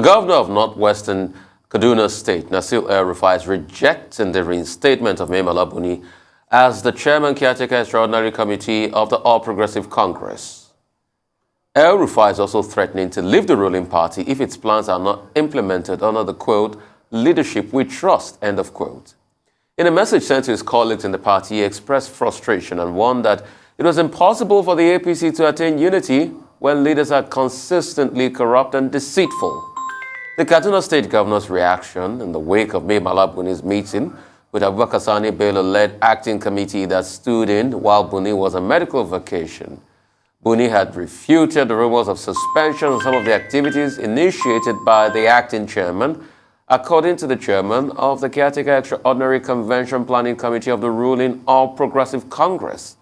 governor of Northwestern Kaduna State, Nasir el-Rufai, is rejecting the reinstatement of Mai Mala Buni as the chairman caretaker extraordinary committee of the All Progressive Congress. El-Rufai is also threatening to leave the ruling party if its plans are not implemented under the, quote, leadership we trust, end of quote. In a message sent to his colleagues in the party, he expressed frustration and warned that it was impossible for the APC to attain unity when leaders are consistently corrupt and deceitful. The Kaduna State Governor's reaction in the wake of Mai Mala Buni's meeting with Abubakar Sani Bello-led acting committee that stood in while Buni was on medical vacation. Buni had refuted the rumors of suspension of some of the activities initiated by the acting chairman, according to the chairman of the Caretaker Extraordinary Convention Planning Committee of the ruling All Progressive Congress.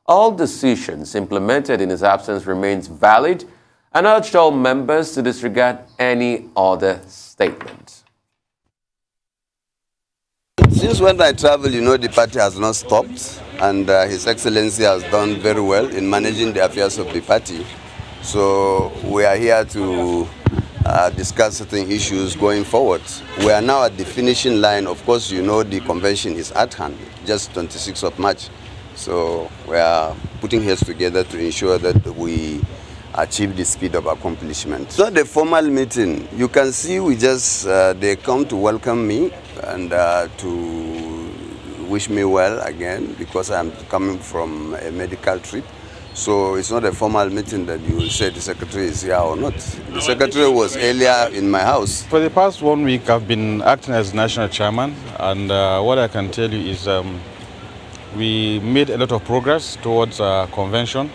All decisions implemented in his absence remains valid and urged all members to disregard any other statement. Since when I travel, the party has not stopped, and His Excellency has done very well in managing the affairs of the party. So we are here to discuss certain issues going forward. We are now at the finishing line. Of course, the convention is at hand, just 26th of March. So we are putting heads together to ensure that we achieve the speed of accomplishment. It's not a formal meeting. You can see they come to welcome me and to wish me well again because I'm coming from a medical trip. So it's not a formal meeting that you will say the secretary is here or not. The secretary was earlier in my house. For the past 1 week, I've been acting as national chairman, and what I can tell you is we made a lot of progress towards convention.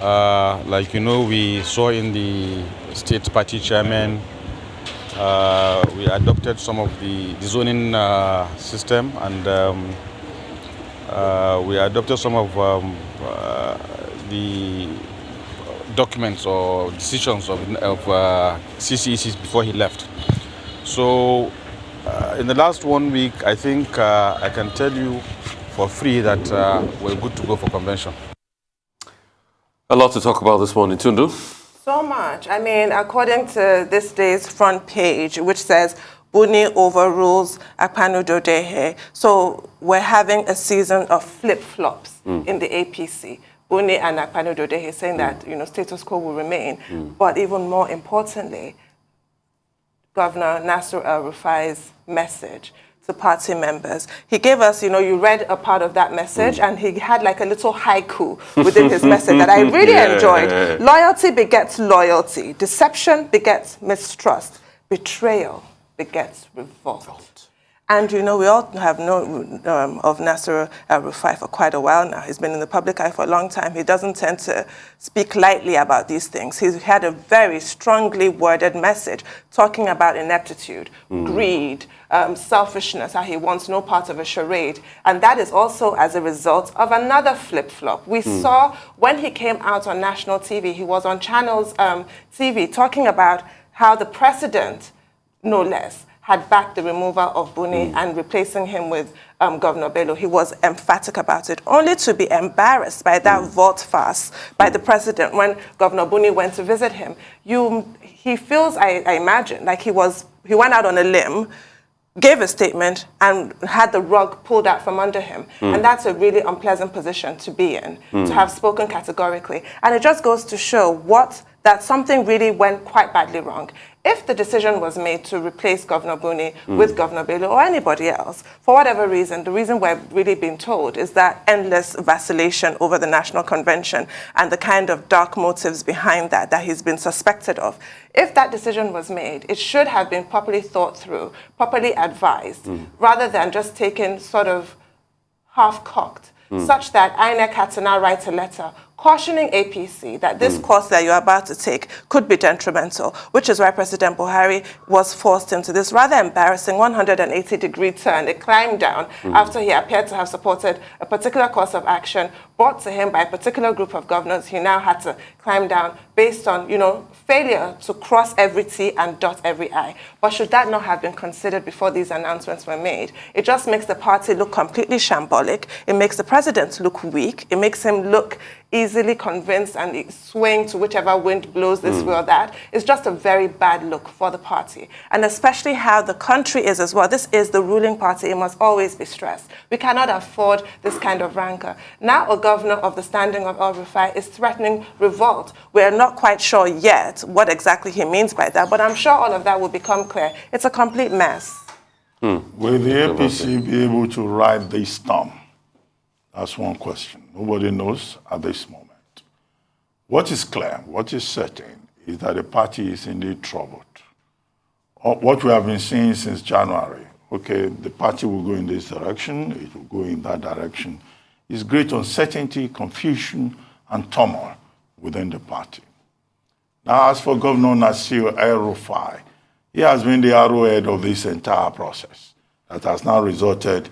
We saw in the state party chairman, we adopted some of the zoning system, and we adopted some of the documents or decisions of CCECs before he left. So in the last 1 week, I think I can tell you for free that we're good to go for convention. A lot to talk about this morning, Tundu. So much. I mean, according to this day's front page, which says Buni overrules Akpanu Dodehe. So we're having a season of flip-flops in the APC. Buni and Akpanu Dodehe saying that status quo will remain. But even more importantly, Governor Nasir el-Rufai's message to party members. He gave us, you read a part of that message, and he had like a little haiku within his message that I really enjoyed. Loyalty begets loyalty. Deception begets mistrust. Betrayal begets revolt. And, we all have known of Nasir el-Rufai for quite a while now. He's been in the public eye for a long time. He doesn't tend to speak lightly about these things. He's had a very strongly worded message talking about ineptitude, greed, selfishness, how he wants no part of a charade. And that is also as a result of another flip-flop. We saw when he came out on national TV, he was on Channels TV talking about how the president, no less, had backed the removal of Buni and replacing him with Governor Bello. He was emphatic about it, only to be embarrassed by that vote farce by the president when Governor Buni went to visit him. He feels, I imagine, like he went out on a limb, gave a statement, and had the rug pulled out from under him. And that's a really unpleasant position to be in, to have spoken categorically. And it just goes to show that something really went quite badly wrong. If the decision was made to replace Governor Buni with Governor Bello or anybody else, for whatever reason, the reason we're really being told is that endless vacillation over the National Convention and the kind of dark motives behind that he's been suspected of. If that decision was made, it should have been properly thought through, properly advised, rather than just taken sort of half-cocked, such that INEC had to now write a letter cautioning APC that this course that you're about to take could be detrimental, which is why President Buhari was forced into this rather embarrassing 180-degree turn, a climb down, after he appeared to have supported a particular course of action brought to him by a particular group of governors, he now had to climb down based on, failure to cross every T and dot every I. But should that not have been considered before these announcements were made? It just makes the party look completely shambolic. It makes the president look weak. It makes him look easily convinced and swaying to whichever wind blows this way or that. It's just a very bad look for the party. And especially how the country is as well. This is the ruling party. It must always be stressed. We cannot afford this kind of rancor. Now a governor of the standing of el-Rufai is threatening revolt. We're not quite sure yet what exactly he means by that, but I'm sure all of that will become clear. It's a complete mess. Will the APC be able to ride this storm? That's one question. Nobody knows at this moment. What is clear, what is certain, is that the party is indeed troubled. What we have been seeing since January, okay, the party will go in this direction, it will go in that direction, is great uncertainty, confusion, and turmoil within the party. Now, as for Governor Nasir el-Rufai, he has been the arrowhead of this entire process that has now resulted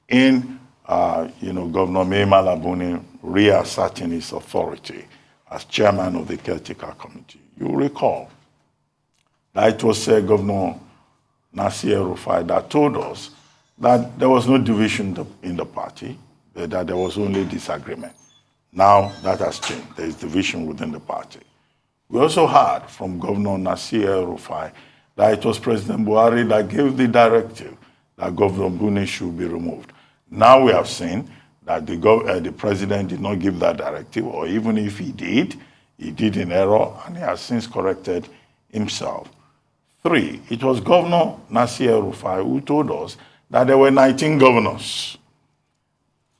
in, Governor Malabuni reasserting his authority as chairman of the caretaker committee. You recall that it was Governor Nasir el-Rufai that told us that there was no division in the party, that there was only disagreement. Now that has changed. There is division within the party. We also heard from Governor Nasir el-Rufai that it was President Buhari that gave the directive that Governor Buni should be removed. Now we have seen that the president did not give that directive, or even if he did in error, and he has since corrected himself. 3, it was Governor Nasir el-Rufai who told us that there were 19 governors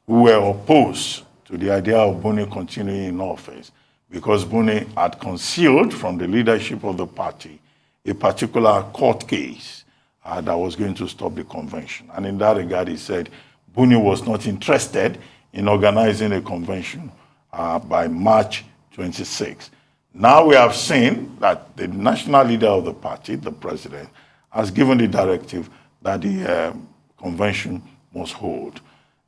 who were opposed to the idea of Buni continuing in office because Buni had concealed from the leadership of the party a particular court case that was going to stop the convention. And in that regard, he said Buni was not interested in organizing a convention by March 26. Now we have seen that the national leader of the party, the president, has given the directive that the convention must hold.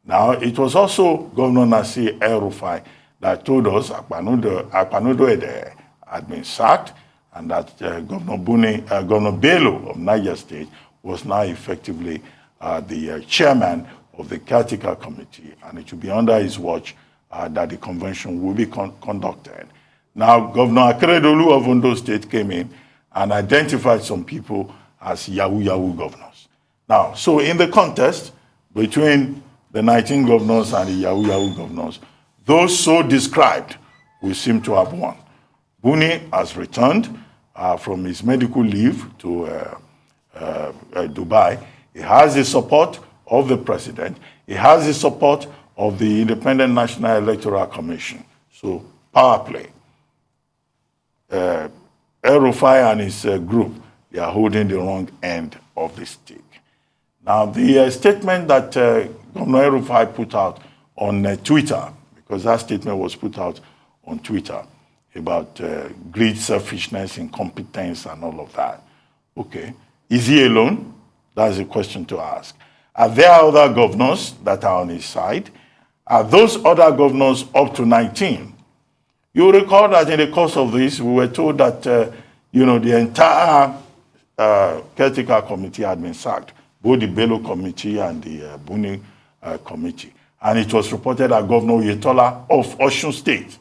Now, it was also Governor Nasir el-Rufai that told us Akpanudo Ede had been sacked and that Governor Bello of Niger State was now effectively the chairman of the caretaker committee, and it will be under his watch that the convention will be conducted. Now, Governor Akeredolu of Ondo State came in and identified some people as Yahoo governors. Now, so in the contest between the 19 governors and the Yahoo governors, those so described will seem to have won. Buni has returned from his medical leave to Dubai. He has the support of the president. He has the support of the Independent National Electoral Commission. So, power play. el-Rufai and his group, they are holding the wrong end of the stick. Now, the statement that Governor el-Rufai put out on Twitter, because that statement was put out on Twitter about greed, selfishness, incompetence, and all of that. Okay. Is he alone? That's a question to ask. Are there other governors that are on his side? Are those other governors up to 19? You recall that in the course of this, we were told that, the entire caretaker committee had been sacked, both the Bello committee and the Buni committee. And it was reported that Governor Oyetola of Osun State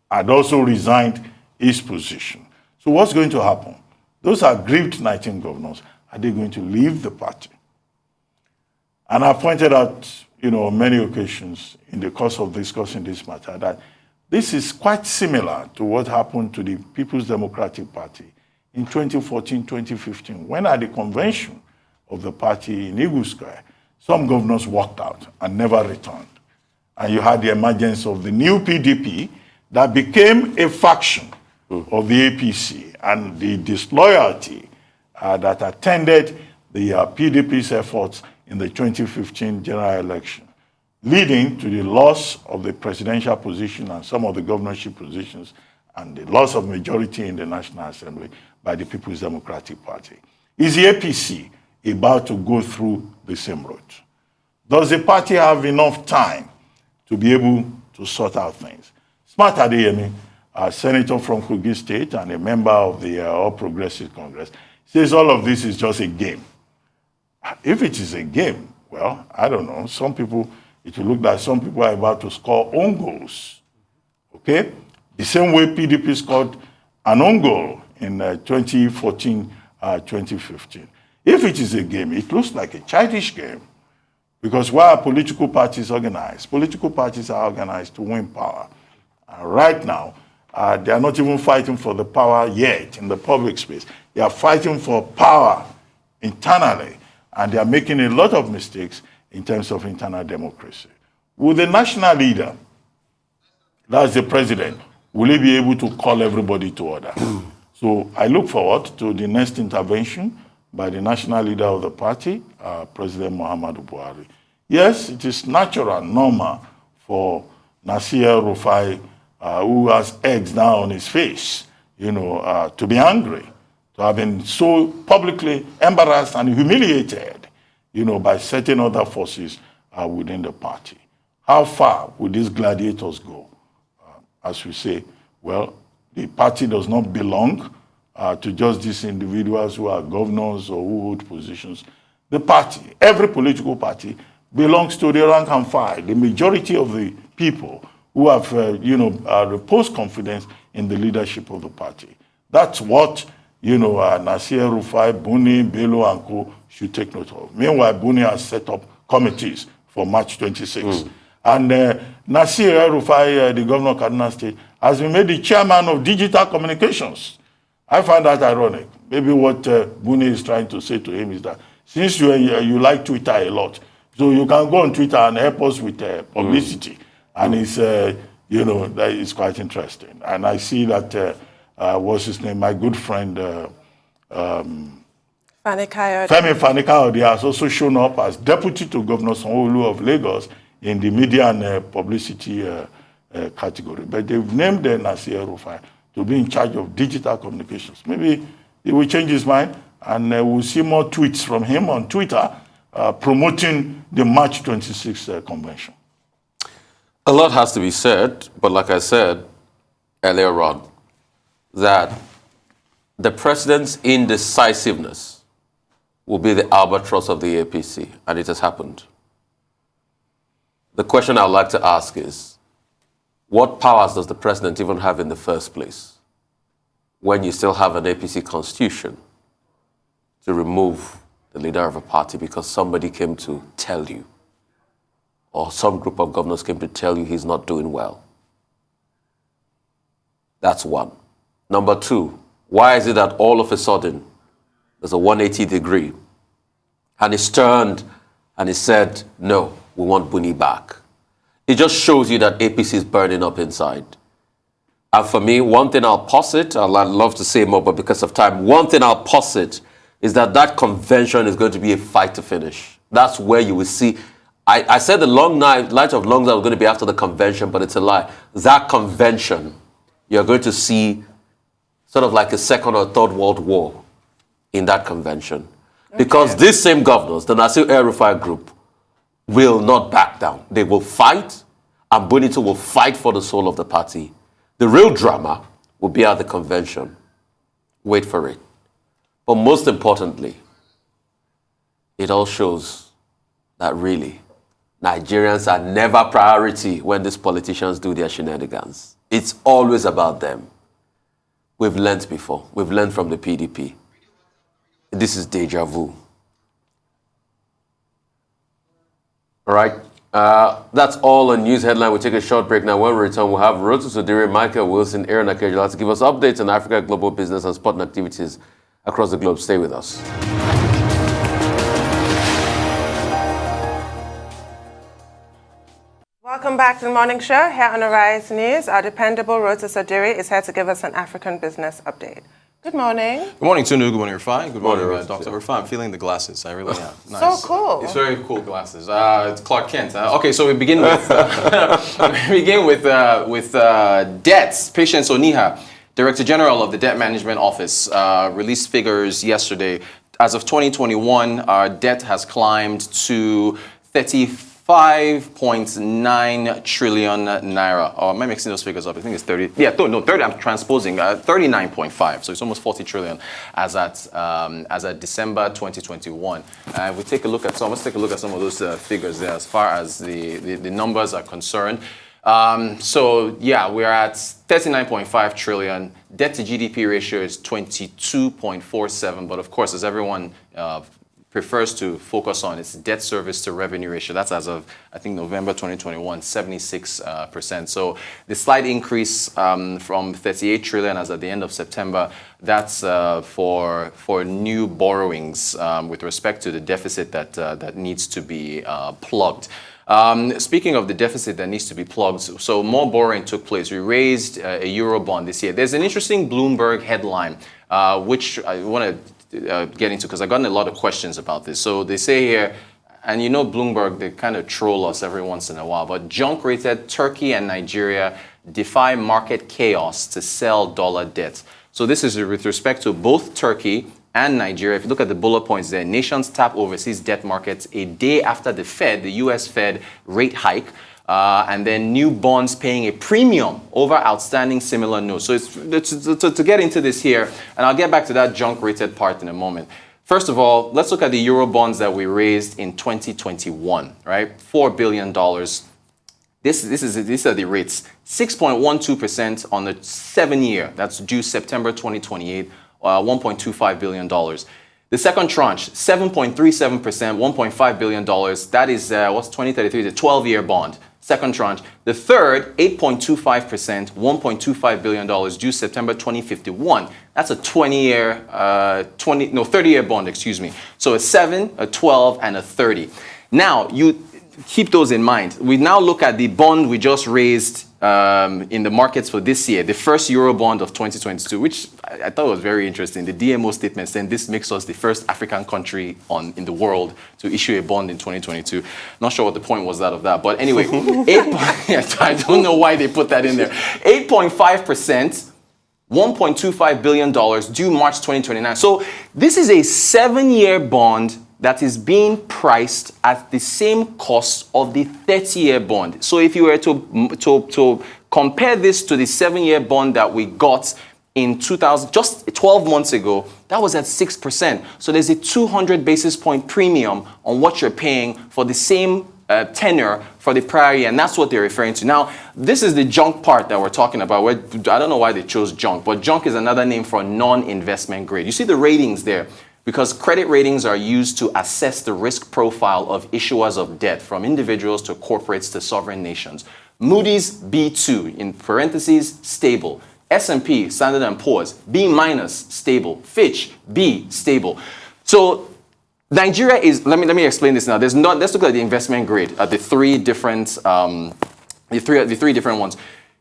had also resigned his position. So what's going to happen? Those are grieved 19 governors. Are they going to leave the party? And I pointed out, on many occasions in the course of discussing this matter, that this is quite similar to what happened to the People's Democratic Party in 2014, 2015, when at the convention of the party in Eagle Square, some governors walked out and never returned. And you had the emergence of the new PDP that became a faction of the APC, and the disloyalty that attended the PDP's efforts in the 2015 general election, leading to the loss of the presidential position and some of the governorship positions and the loss of majority in the National Assembly by the People's Democratic Party. Is the APC about to go through the same route? Does the party have enough time to be able to to sort out things. Smart Adeyemi, a senator from Kogi State and a member of the All Progressive Congress, says all of this is just a game. If it is a game, well, I don't know. Some people, it will look like some people are about to score own goals. Okay? The same way PDP scored an own goal in 2014-2015. If it is a game, it looks like a childish game. Because why are political parties organized? Political parties are organized to win power. Right now, they are not even fighting for the power yet in the public space. They are fighting for power internally, and they are making a lot of mistakes in terms of internal democracy. Will the national leader, that's the president, will he be able to call everybody to order? So I look forward to the next intervention by the national leader of the party, President Muhammadu Buhari. Yes, it is natural, normal for Nasir el-Rufai, who has eggs now on his face, to be angry, to have been so publicly embarrassed and humiliated, by certain other forces within the party. How far will these gladiators go? As we say, well, the party does not belong to just these individuals who are governors or who hold positions. The party, every political party, belongs to the rank and file, the majority of the people who have, reposed confidence in the leadership of the party. That's what, Nasir el-Rufai, Buni, Bello, and co. should take note of. Meanwhile, Buni has set up committees for March 26. And Nasir el-Rufai, the governor of Kaduna State, has been made the chairman of digital communications. I find that ironic. Maybe what Buni is trying to say to him is that since you like Twitter a lot, so you can go on Twitter and help us with publicity. And it's, that is quite interesting. And I see that, what's his name, my good friend, Fani Kayode. Femi Fani Kayode has also shown up as deputy to Governor Sanwo-Olu of Lagos in the media and publicity category. But they've named Nasir el-Rufai to be in charge of digital communications. Maybe he will change his mind and we'll see more tweets from him on Twitter promoting the March 26th convention. A lot has to be said, but like I said earlier on, that the president's indecisiveness will be the albatross of the APC, and it has happened. The question I'd like to ask is, what powers does the president even have in the first place when you still have an APC constitution to remove the leader of a party because somebody came to tell you, or some group of governors came to tell you he's not doing well? That's one. Number two, why is it that all of a sudden there's a 180 degree and he's turned and he said, no, we want Buni back? It just shows you that APC is burning up inside. And for me, one thing I'll posit, I'd love to say more, but because of time, one thing I'll posit is that convention is going to be a fight to finish. That's where you will see. I said the light of long night was going to be after the convention, but it's a lie. That convention, you're going to see sort of like a second or third world war in that convention. Okay. Because these same governors, the Nasir el-Rufai group, will not back down. They will fight, and Bonito will fight for the soul of the party. The real drama will be at the convention. Wait for it. But most importantly, it all shows that really, Nigerians are never priority when these politicians do their shenanigans. It's always about them. We've learned before. We've learned from the PDP. This is deja vu. All right. That's all on news headline. We'll take a short break now. When we return, we'll have Rotu Sodiri, Michael Wilson, Aaron Akejola to give us updates on Africa global business and sport and activities across the globe. Stay with us. Welcome back to the morning show here on Arise News. Our dependable Rotu Sodiri is here to give us an African business update. Good morning. Good morning, Tunu. Good morning, Rufai. Good morning, Morning, Dr. Rufai. I'm feeling the glasses. I really am. Nice. So cool. It's very cool glasses. It's Clark Kent. Okay, so we begin with debts. Patience Oniha, Director General of the Debt Management Office, released figures yesterday. As of 2021, our debt has climbed to 35 5.9 trillion naira. Or am I mixing those figures up? I think it's 30. Yeah, no, 30. I'm transposing. 39.5. So it's almost 40 trillion as at December 2021. We take a look at some. Let's take a look at some of those figures there as far as the numbers are concerned. So yeah, we're at 39.5 trillion. Debt to GDP ratio is 22.47. But of course, as everyone prefers to focus on, it's debt service to revenue ratio. That's as of, I think, November 2021, 76%. So the slight increase from 38 trillion as at the end of September, that's for new borrowings with respect to the deficit that needs to be plugged. Speaking of the deficit that needs to be plugged, so more borrowing took place. We raised a euro bond this year. There's an interesting Bloomberg headline, which I want to get into because I've gotten a lot of questions about this. So they say here, and you know Bloomberg, they kind of troll us every once in a while, but junk rated Turkey and Nigeria defy market chaos to sell dollar debt. So this is with respect to both Turkey and Nigeria. If you look at the bullet points there, nations tap overseas debt markets a day after the Fed, the US Fed rate hike, and then new bonds paying a premium over outstanding similar notes. So to get into this here, and I'll get back to that junk rated part in a moment. First of all, let's look at the euro bonds that we raised in 2021, right? $4 billion. These are the rates. 6.12% on the 7-year. That's due September 2028. $1.25 billion. The second tranche, 7.37%, $1.5 billion. That is, what's 2033? The 12-year bond. Second tranche. The third, 8.25%, $1.25 billion, due September 2051. That's a 30-year bond, excuse me. So a 7, a 12, and a 30. Now, you keep those in mind. We now look at the bond we just raised in the markets for this year, the first euro bond of 2022, which I thought was very interesting. The DMO statement saying this makes us the first African country in the world to issue a bond in 2022. Not sure what the point was of that, but anyway, I don't know why they put that in there. 8.5%, $1.25 billion, due March 2029. So this is a 7-year bond that is being priced at the same cost of the 30-year bond. So if you were to compare this to the 7-year bond that we got in 2000, just 12 months ago, that was at 6%. So there's a 200 basis point premium on what you're paying for the same tenor for the prior year, and that's what they're referring to. Now, this is the junk part that we're talking about. I don't know why they chose junk, but junk is another name for non-investment grade. You see the ratings there. Because credit ratings are used to assess the risk profile of issuers of debt, from individuals to corporates to sovereign nations. Moody's B2, in parentheses, stable. S&P, Standard & Poor's, B-, stable. Fitch, B, stable. So Nigeria is, let me explain this now. Let's look at the investment grade, at the three different ones.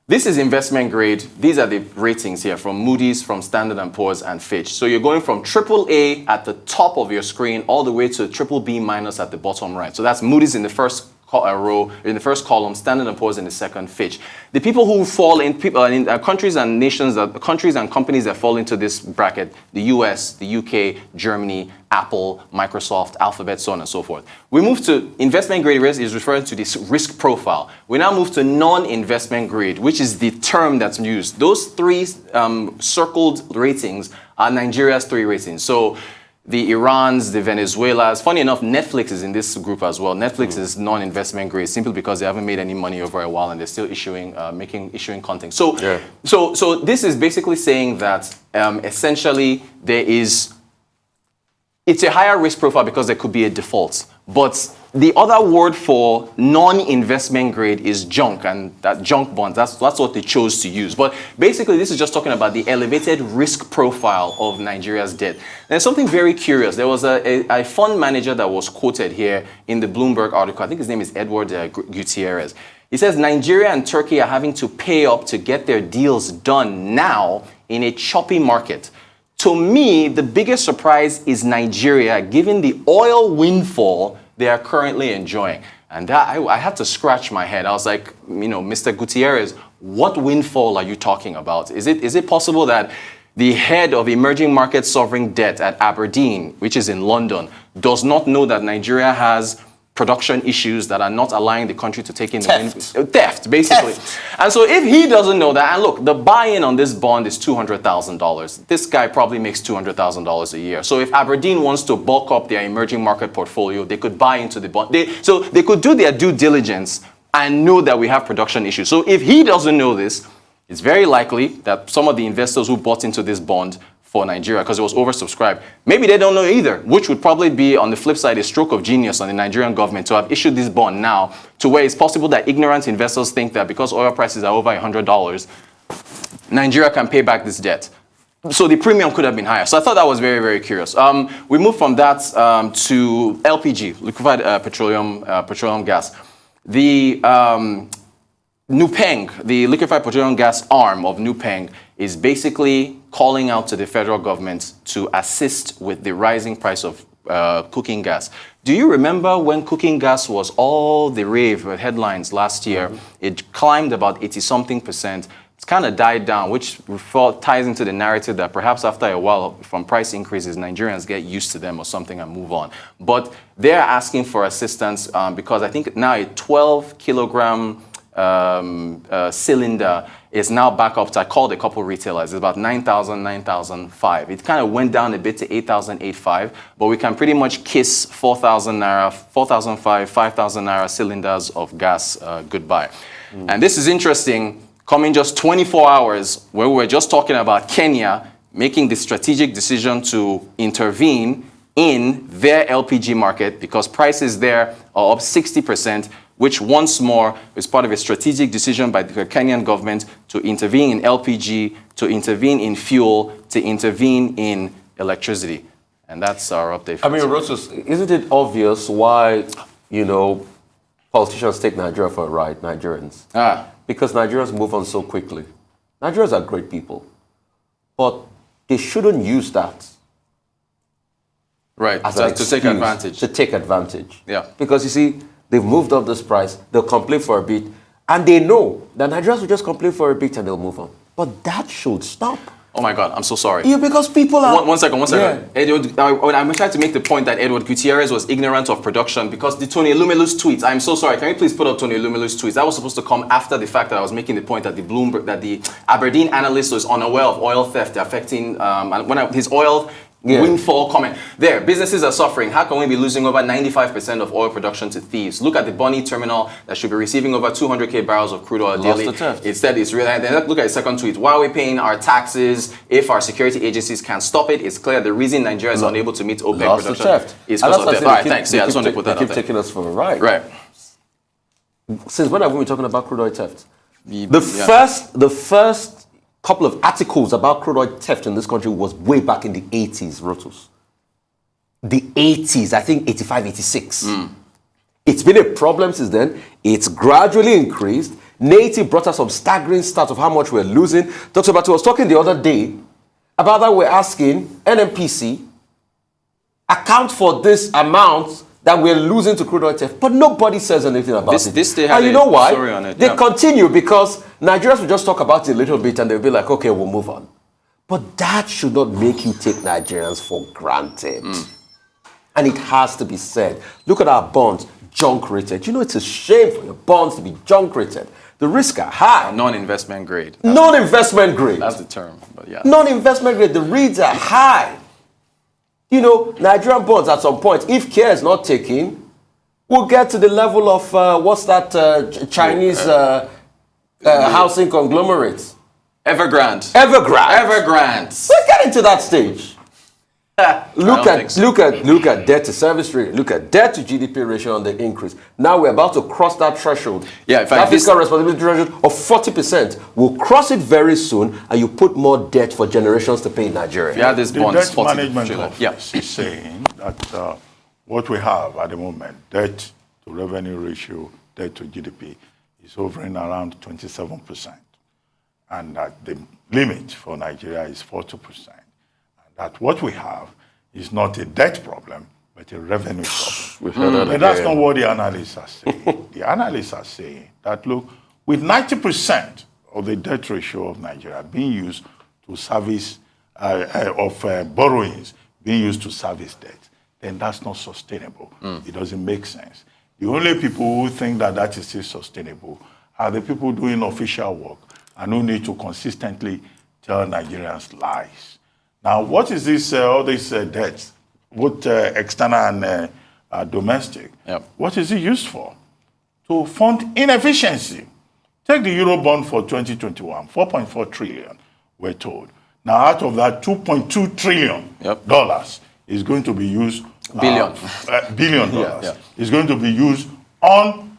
This is investment grade. These are the ratings here from Moody's, from Standard & Poor's, and Fitch. So you're going from AAA at the top of your screen all the way to BBB- at the bottom right. So that's Moody's in the first row, in the first column, Standard & Poor's in the second, Fitch. The people who fall in, countries and nations, countries and companies that fall into this bracket, the US, the UK, Germany, Apple, Microsoft, Alphabet, so on and so forth. We move to investment grade risk is referring to this risk profile. We now move to non-investment grade, which is the term that's used. Those three circled ratings are Nigeria's 3 ratings. So the Irans, the Venezuelas. Funny enough, Netflix is in this group as well. Netflix is non-investment grade simply because they haven't made any money over a while and they're still issuing content. So, so this is basically saying that essentially it's a higher risk profile because there could be a default. But the other word for non-investment grade is junk, and that junk bonds, that's what they chose to use. But basically, this is just talking about the elevated risk profile of Nigeria's debt. There's something very curious. There was a fund manager that was quoted here in the Bloomberg article. I think his name is Edward Gutierrez. He says Nigeria and Turkey are having to pay up to get their deals done now in a choppy market. To me, the biggest surprise is Nigeria, given the oil windfall they are currently enjoying. And that, I had to scratch my head. I was like, Mr. Gutierrez, what windfall are you talking about? Is it possible that the head of emerging market sovereign debt at Aberdeen, which is in London, does not know that Nigeria has production issues that are not allowing the country to take in Theft. theft, basically. And so if he doesn't know that, and look, the buy-in on this bond is $200,000. This guy probably makes $200,000 a year. So if Aberdeen wants to bulk up their emerging market portfolio, they could buy into the bond. So they could do their due diligence and know that we have production issues. So if he doesn't know this, it's very likely that some of the investors who bought into this bond for Nigeria, because it was oversubscribed, maybe they don't know either, which would probably be, on the flip side, a stroke of genius on the Nigerian government to have issued this bond now, to where it's possible that ignorant investors think that because oil prices are over $100, Nigeria can pay back this debt. So the premium could have been higher. So I thought that was very, very curious. We moved from that to LPG, liquefied petroleum gas. The Nupeng, the liquefied petroleum gas arm of Nupeng, is basically calling out to the federal government to assist with the rising price of cooking gas. Do you remember when cooking gas was all the rave with headlines last year? It climbed about 80-something%. It's kind of died down, which ties into the narrative that perhaps after a while, from price increases, Nigerians get used to them or something and move on. But they're asking for assistance because I think now a 12-kilogram cylinder is now back up to, I called a couple retailers, it's about 9,000, 9,005. It kind of went down a bit to 8,085, but we can pretty much kiss 4,000 naira, 4,005, 5,000 naira cylinders of gas goodbye. And this is interesting, coming just 24 hours where we were just talking about Kenya making the strategic decision to intervene in their LPG market because prices there are up 60%, which once more is part of a strategic decision by the Kenyan government to intervene in LPG, to intervene in fuel, to intervene in electricity. And that's our update. I mean, Rotus, isn't it obvious why, politicians take Nigeria for a ride, Nigerians? Because Nigerians move on so quickly. Nigerians are great people. But they shouldn't use that. Right, As to take advantage. To take advantage. Yeah. Because you see, they've moved up this price, they'll complain for a bit, and they know that Nigerians will just complain for a bit and they'll move on. But that should stop. Oh my God, I'm so sorry. Yeah, because people are... One second. Yeah. Edward, I'm trying to make the point that Edward Gutierrez was ignorant of production because the Tony Elumelu's tweets, I'm so sorry, can you please put up Tony Elumelu's tweets? That was supposed to come after the fact that I was making the point that the Aberdeen analyst was unaware of oil theft affecting, his oil... windfall comment. There, businesses are suffering. How can we be losing over 95% of oil production to thieves? Look at the Bonny terminal that should be receiving over 200k barrels of crude oil daily. Instead, it's really. Then look at the second tweet. Why are we paying our taxes if our security agencies can't stop it? It's clear the reason Nigeria is unable to meet OPEC production is because of theft. All right, thanks. Yeah, I just want to put that out there. They keep taking us for a ride. Right. Since when have we been talking about crude oil theft? The first couple of articles about crude oil theft in this country was way back in the 80s, Rotus. The 80s, I think 85, 86. It's been a problem since then. It's gradually increased. Native brought us some staggering stats of how much we're losing. Dr. Batu was talking the other day about that we're asking NMPC account for this amount that we're losing to crude oil theft, but nobody says anything about it. And you know why? They continue because Nigerians will just talk about it a little bit and they'll be like, okay, we'll move on. But that should not make you take Nigerians for granted. And it has to be said. Look at our bonds, junk rated. It's a shame for your bonds to be junk rated. The risks are high. Non-investment grade. Non-investment grade. That's the term, but yeah. Non-investment grade, the reads are high. Nigerian bonds at some point, if care is not taken, will get to the level of, Chinese housing conglomerates? Evergrande. We're getting to that stage. Look at debt to service rate. Look at debt to GDP ratio on the increase. Now we're about to cross that threshold. Yeah, that fiscal responsibility threshold of 40%. We'll cross it very soon, and you put more debt for generations to pay in Nigeria. Yeah, this bond is 40%. The debt management office is saying that what we have at the moment, debt to revenue ratio, debt to GDP, is hovering around 27%, and that the limit for Nigeria is 40%. That what we have is not a debt problem, but a revenue problem. And that's not what the analysts are saying. The analysts are saying that, look, with 90% of the debt ratio of Nigeria being used to service, borrowings being used to service debt, then that's not sustainable. It doesn't make sense. The only people who think that that is still sustainable are the people doing official work and who need to consistently tell Nigerians lies. Now, what is this, all these debts, both external and domestic? Yep. What is it used for? To fund inefficiency. Take the Eurobond for 2021, 4.4 trillion, we're told. Now, out of that, $2.2 trillion is going to be used. Billion. Billion dollars is going to be used on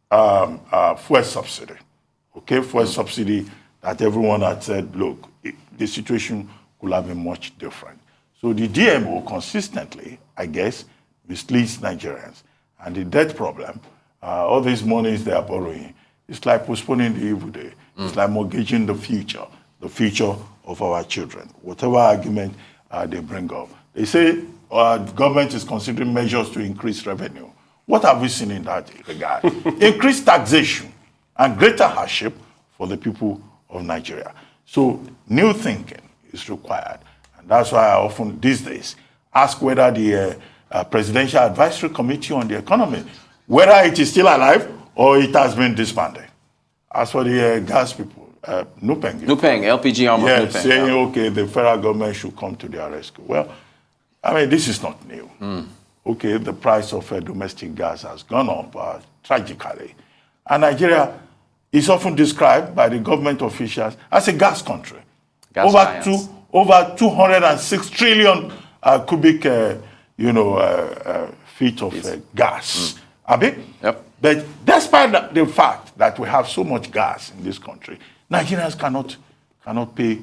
fuel subsidy. Okay, fuel subsidy that everyone had said, look, the situation could have been much different. So the DMO consistently, I guess, misleads Nigerians. And the debt problem, all these monies they are borrowing, it's like postponing the evil day. It's like mortgaging the future of our children. Whatever argument they bring up. They say the government is considering measures to increase revenue. What have we seen in that regard? Increased taxation and greater hardship for the people of Nigeria. So new thinking is required. And that's why I often these days ask whether the Presidential Advisory Committee on the Economy, whether it is still alive or it has been disbanded. As for the gas people, Nupeng, LPG arm of Nupeng. Saying, okay, the federal government should come to their rescue. Well, I mean, this is not new. Okay, the price of domestic gas has gone up tragically. And Nigeria is often described by the government officials as a gas country. Over 206 trillion cubic feet of gas. Abi? Yep. But despite the fact that we have so much gas in this country, Nigerians cannot pay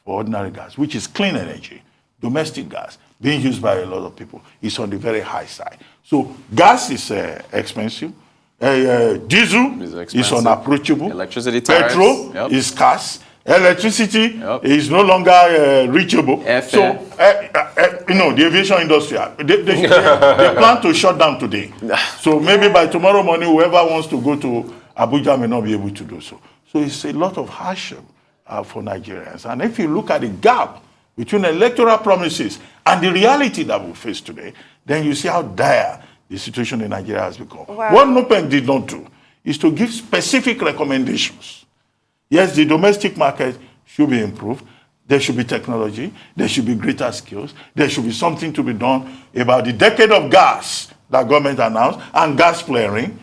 for ordinary gas, which is clean energy. Domestic gas being used by a lot of people is on the very high side. So gas is expensive. Diesel is unapproachable. Electricity tariffs. Petrol is scarce. Electricity is no longer reachable. So, the aviation industry, they plan to shut down today. So maybe by tomorrow morning, whoever wants to go to Abuja may not be able to do so. So it's a lot of hardship for Nigerians. And if you look at the gap between electoral promises and the reality that we face today, then you see how dire the situation in Nigeria has become. Wow. What Nupeng did not do is to give specific recommendations. Yes, the domestic market should be improved. There should be technology. There should be greater skills. There should be something to be done about the decade of gas that government announced and gas flaring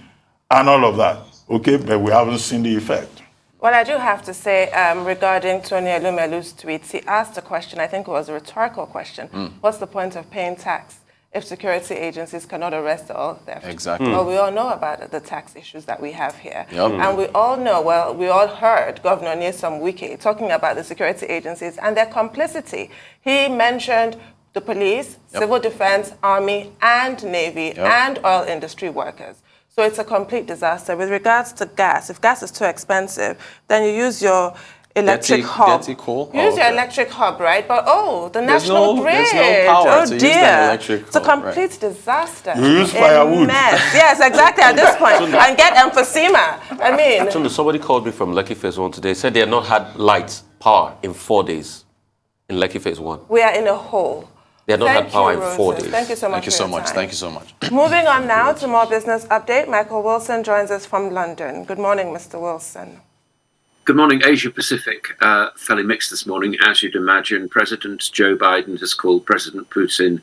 and all of that. Okay, but we haven't seen the effect. Well, I do have to say, regarding Tony Elumelu's tweets, he asked a question, I think it was a rhetorical question. What's the point of paying tax if security agencies cannot arrest all theft? Exactly. Well, we all know about the tax issues that we have here. And we all know, well, we all heard Governor Nyesom Wike talking about the security agencies and their complicity. He mentioned the police, civil defense, army, and navy, and oil industry workers. So it's a complete disaster. With regards to gas, if gas is too expensive, then you use your electric hub. Coal? Use your electric hub, right? But the national grid. There's no power to use that electric It's a complete disaster. You use firewood. Yes, exactly, at this point. And get emphysema. I mean. Actually, somebody called me from Lekki Phase 1 today. Said they had not had light power in 4 days in Lekki Phase 1. We are in a hole. They had not had power in 4 days. Thank you so much. Thank you so much. Moving on now to more business update. Michael Wilson joins us from London. Good morning, Mr. Wilson. Good morning. Asia Pacific, fairly mixed this morning, as you'd imagine. President Joe Biden has called President Putin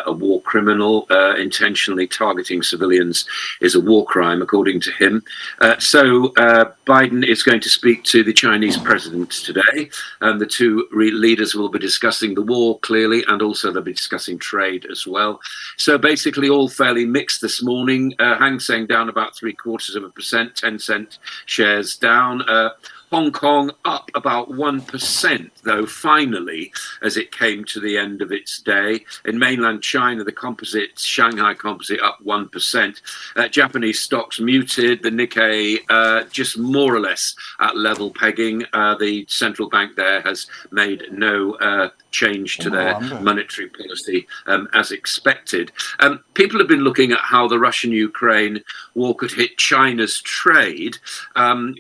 a war criminal. Intentionally targeting civilians is a war crime, according to him. So Biden is going to speak to the Chinese president today. The two leaders will be discussing the war, clearly, and also they'll be discussing trade as well. So basically all fairly mixed this morning. Hang Seng down about 0.75%, 10-cent shares down. Hong Kong up about 1%, though, finally, as it came to the end of its day. In mainland China, the composite, Shanghai composite, up 1%. Japanese stocks muted. The Nikkei just more or less at level pegging. The central bank there has made no change to their monetary policy as expected. People have been looking at how the Russian-Ukraine war could hit China's trade,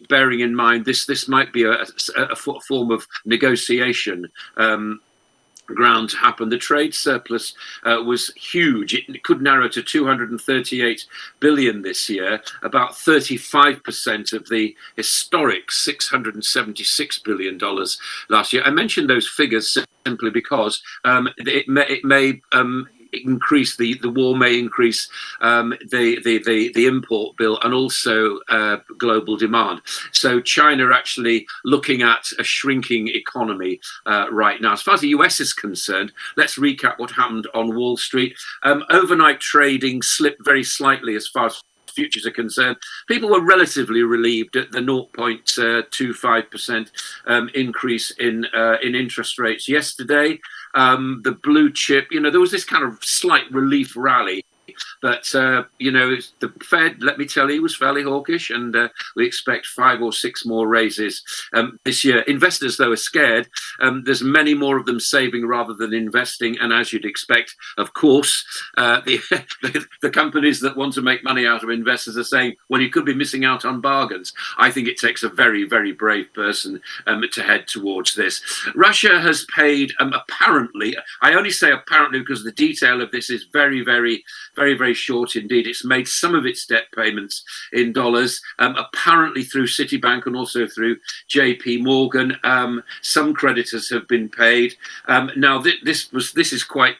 bearing in mind this might be a form of negotiation ground to happen. The trade surplus was huge. It could narrow to 238 billion this year, about 35% of the historic $676 billion last year. I mentioned those figures simply because it may increase the war may increase the import bill and also global demand. So China actually looking at a shrinking economy right now. As far as the US is concerned, let's recap what happened on Wall Street. Overnight trading slipped very slightly as far as futures are concerned. People were relatively relieved at the 0.25% increase in interest rates yesterday. The blue chip, there was this kind of slight relief rally. But, the Fed, let me tell you, was fairly hawkish, and we expect 5 or 6 more raises this year. Investors, though, are scared. There's many more of them saving rather than investing. And as you'd expect, of course, the companies that want to make money out of investors are saying, well, you could be missing out on bargains. I think it takes a very, very brave person to head towards this. Russia has paid, apparently, I only say apparently because the detail of this is very, very, very, very short indeed. It's made some of its debt payments in dollars, apparently through Citibank and also through JP Morgan. Some creditors have been paid. Now this is quite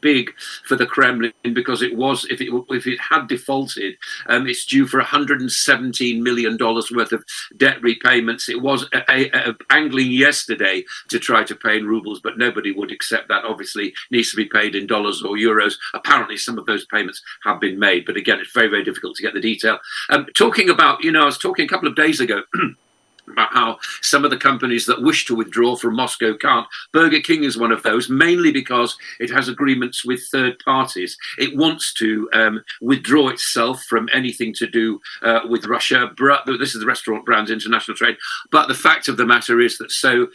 big for the Kremlin because it was, if it had defaulted, it's due for $117 million worth of debt repayments. It was angling yesterday to try to pay in rubles, but nobody would accept that. Obviously, needs to be paid in dollars or euros. Apparently, some of those payments have been made, but again, it's very, very difficult to get the detail. Talking about, I was talking a couple of days ago about how some of the companies that wish to withdraw from Moscow can't. Burger King is one of those, mainly because it has agreements with third parties. It wants to withdraw itself from anything to do with Russia. This is the Restaurant Brands International Trade. But the fact of the matter is that so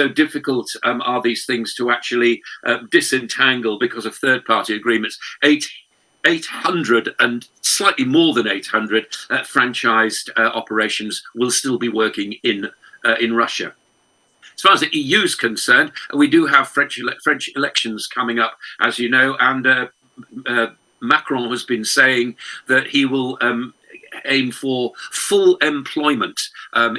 difficult are these things to actually disentangle because of third-party agreements. 800 and slightly more than 800 franchised operations will still be working in Russia. As far as the EU is concerned, we do have French elections coming up, as you know, and Macron has been saying that he will aim for full employment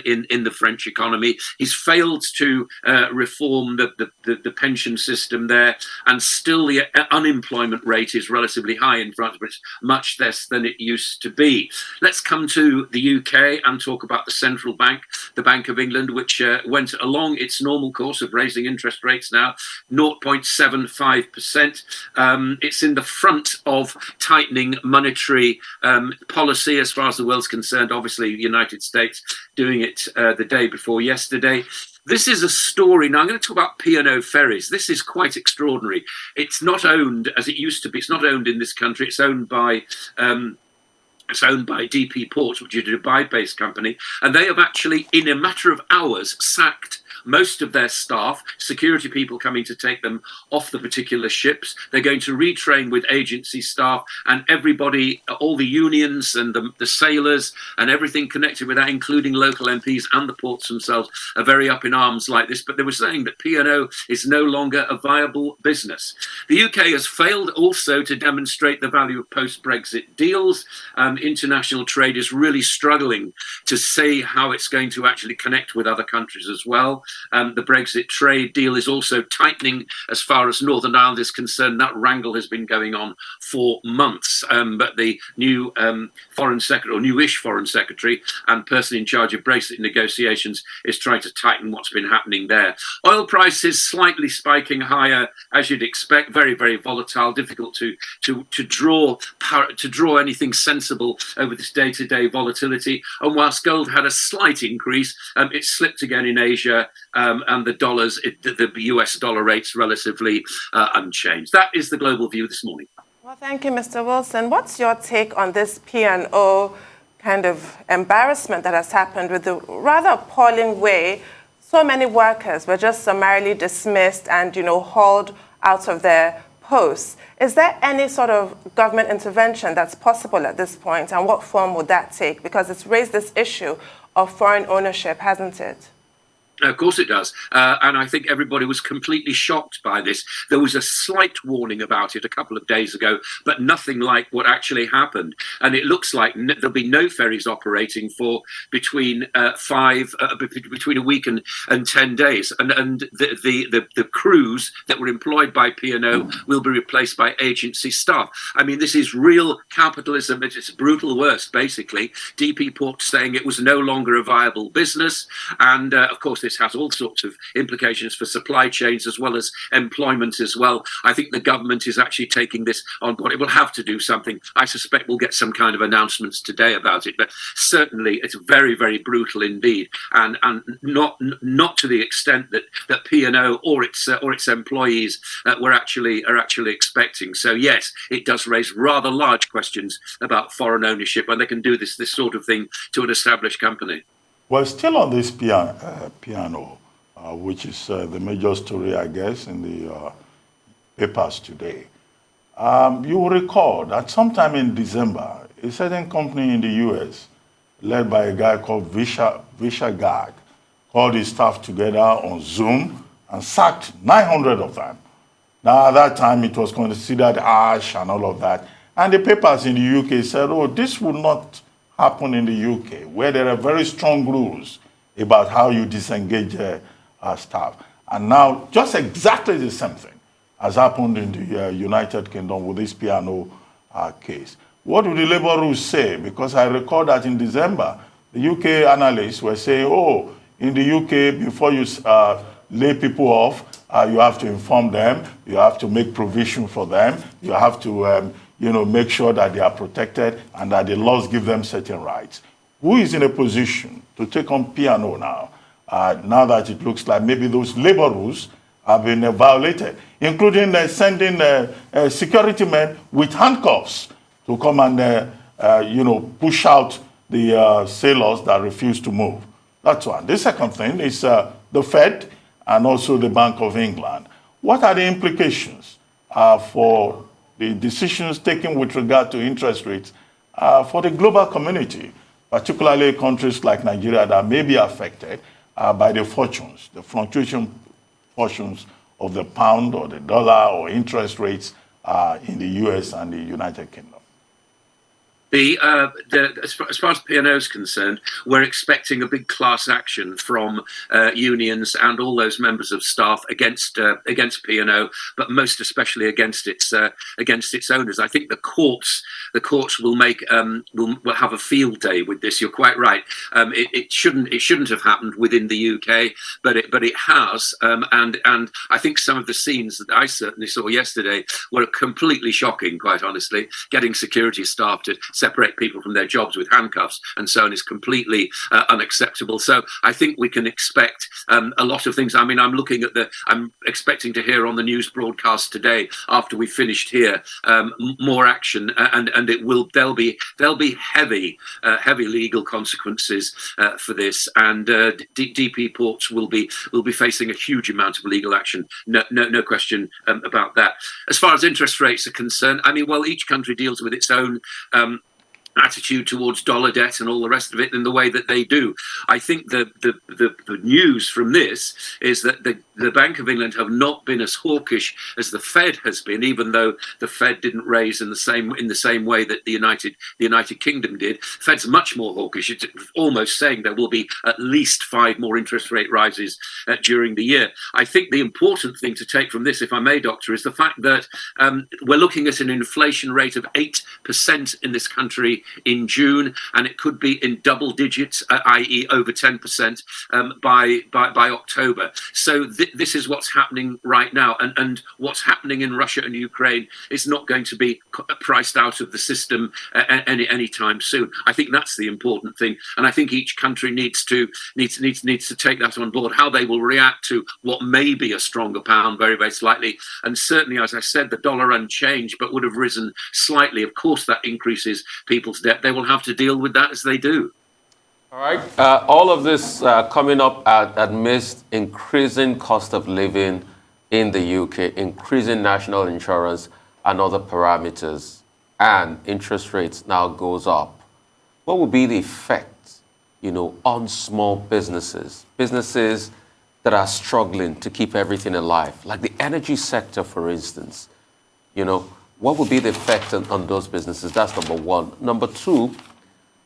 in the French economy. He's failed to reform the pension system there, and still the unemployment rate is relatively high in France, but it's much less than it used to be. Let's come to the UK and talk about the central bank, the Bank of England, which went along its normal course of raising interest rates now, 0.75%. It's in the front of tightening monetary policy as far as the world's concerned. Obviously, the United States doing it the day before yesterday. This is a story. Now, I'm going to talk about P&O Ferries. This is quite extraordinary. It's not owned as it used to be. It's not owned in this country. It's owned by DP Ports, which is a Dubai-based company, and they have actually, in a matter of hours, sacked most of their staff, security people coming to take them off the particular ships. They're going to retrain with agency staff, and everybody, all the unions and the sailors and everything connected with that, including local MPs and the ports themselves, are very up in arms like this. But they were saying that P&O is no longer a viable business. The UK has failed also to demonstrate the value of post-Brexit deals. International trade is really struggling to see how it's going to actually connect with other countries as well. The Brexit trade deal is also tightening as far as Northern Ireland is concerned. That wrangle has been going on for months. But the new foreign secretary, or newish foreign secretary, and person in charge of Brexit negotiations is trying to tighten what's been happening there. Oil prices slightly spiking higher, as you'd expect. Very, very volatile. Difficult to draw anything sensible over this day-to-day volatility. And whilst gold had a slight increase, it slipped again in Asia. And the dollars, the US dollar rates relatively unchanged. That is the global view this morning. Well, thank you, Mr. Wilson. What's your take on this P&O kind of embarrassment that has happened with the rather appalling way so many workers were just summarily dismissed and, hauled out of their posts? Is there any sort of government intervention that's possible at this point, and what form would that take? Because it's raised this issue of foreign ownership, hasn't it? Of course it does. And I think everybody was completely shocked by this. There was a slight warning about it a couple of days ago, but nothing like what actually happened. And it looks like there'll be no ferries operating for between between a week and 10 days. And the crews that were employed by P&O will be replaced by agency staff. I mean, this is real capitalism at its brutal worst, basically. DP Port saying it was no longer a viable business. And of course, this has all sorts of implications for supply chains as well as employment as well. I think the government is actually taking this on board. It will have to do something. I suspect we'll get some kind of announcements today about it, but certainly it's very, very brutal indeed, and not to the extent that P&O or its employees are actually expecting. So yes, it does raise rather large questions about foreign ownership when they can do this sort of thing to an established company. Well, still on this piano, which is the major story, I guess, in the papers today. You will recall that sometime in December, a certain company in the US, led by a guy called Visha Garg, called his staff together on Zoom and sacked 900 of them. Now, at that time, it was considered harsh and all of that. And the papers in the UK said, oh, this will not happen in the UK, where there are very strong rules about how you disengage staff. And now, just exactly the same thing has happened in the United Kingdom with this piano case. What do the labor rules say? Because I recall that in December, the UK analysts were saying, oh, in the UK, before you lay people off, you have to inform them, you have to make provision for them, you have to make sure that they are protected and that the laws give them certain rights. Who is in a position to take on P&O now, now that it looks like maybe those labor rules have been violated, including sending security men with handcuffs to come and push out the sailors that refuse to move? That's one. The second thing is the Fed and also the Bank of England. What are the implications for the decisions taken with regard to interest rates for the global community, particularly countries like Nigeria that may be affected by the fluctuation fortunes of the pound or the dollar or interest rates in the US and the United Kingdom? As far as P&O is concerned, we're expecting a big class action from unions and all those members of staff against P&O, but most especially against its owners. I think the courts will will have a field day with this. You're quite right. It shouldn't have happened within the UK, but it has. And I think some of the scenes that I certainly saw yesterday were completely shocking. Quite honestly, getting security staff to separate people from their jobs with handcuffs and so on is completely unacceptable. So I think we can expect a lot of things. I mean, I'm expecting to hear on the news broadcast today after we've finished here more action, and there'll be heavy legal consequences for this, and DP Ports will be facing a huge amount of legal action. No question about that. As far as interest rates are concerned, I mean, well, each country deals with its own attitude towards dollar debt and all the rest of it in the way that they do. I think the news from this is that the Bank of England have not been as hawkish as the Fed has been, even though the Fed didn't raise in the same way that the United Kingdom did. Fed's much more hawkish. It's almost saying there will be at least 5 more interest rate rises during the year. I think the important thing to take from this, if I may, Doctor, is the fact that we're looking at an inflation rate of 8% in this country in June, and it could be in double digits, i.e. over 10% by October. So this is what's happening right now, and what's happening in Russia and Ukraine is not going to be priced out of the system anytime soon. I think that's the important thing, and I think each country needs to take that on board. How they will react to what may be a stronger pound, very, very slightly, and certainly, as I said, the dollar unchanged but would have risen slightly. Of course, that increases people's debt. They will have to deal with that as they do. All right. All of this coming up amidst increasing cost of living in the UK, increasing national insurance and other parameters, and interest rates now goes up. What will be the effect, on small businesses? Businesses that are struggling to keep everything alive, like the energy sector, for instance? You know, what would be the effect on those businesses? That's number one. Number two,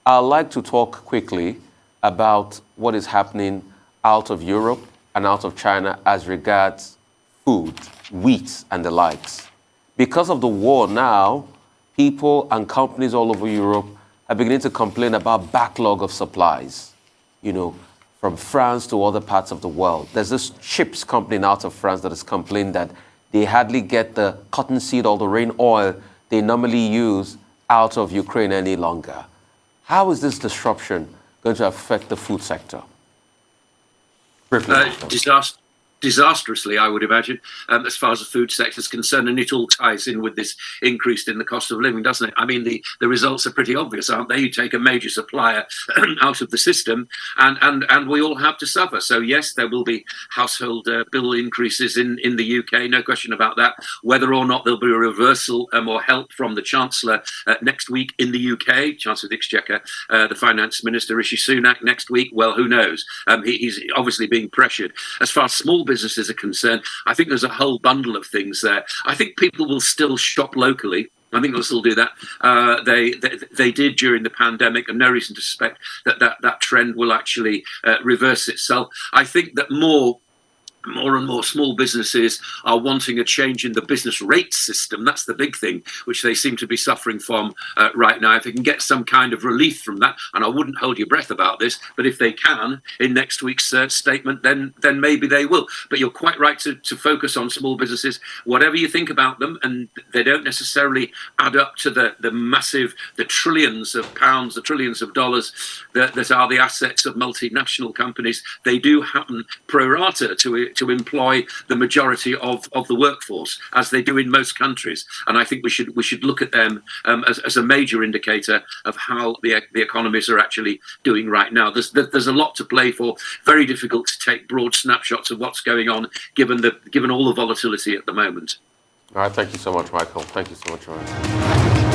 I'd like to talk quickly about what is happening out of Europe and out of China as regards food, wheat, and the likes. Because of the war now, people and companies all over Europe are beginning to complain about backlog of supplies, you know, from France to other parts of the world. There's this chips company out of France that has complained that they hardly get the cottonseed or the rain oil they normally use out of Ukraine any longer. How is this disruption going to affect the food sector? Briefly. Disastrously, I would imagine, as far as the food sector is concerned, and it all ties in with this increase in the cost of living, doesn't it? I mean, the results are pretty obvious, aren't they? You take a major supplier out of the system, and we all have to suffer. So yes, there will be household bill increases in the UK, no question about that. Whether or not there'll be a reversal or help from the Chancellor next week in the UK, Chancellor of the Exchequer, the Finance Minister Rishi Sunak next week, well, who knows? He's obviously being pressured. As far as small businesses are concerned, I think there's a whole bundle of things there. I think people will still shop locally. I think they'll still do that. They did during the pandemic, and no reason to suspect that trend will actually reverse itself. I think that more and more small businesses are wanting a change in the business rate system. That's the big thing, which they seem to be suffering from right now. If they can get some kind of relief from that, and I wouldn't hold your breath about this, but if they can in next week's statement, then maybe they will. But you're quite right to focus on small businesses. Whatever you think about them, and they don't necessarily add up to the trillions of pounds, the trillions of dollars that are the assets of multinational companies. They do happen pro rata to employ the majority of the workforce, as they do in most countries. And I think we should look at them as a major indicator of how the economies are actually doing right now. There's a lot to play for. Very difficult to take broad snapshots of what's going on, given all the volatility at the moment. All right, thank you so much, Michael. Thank you so much, Ryan.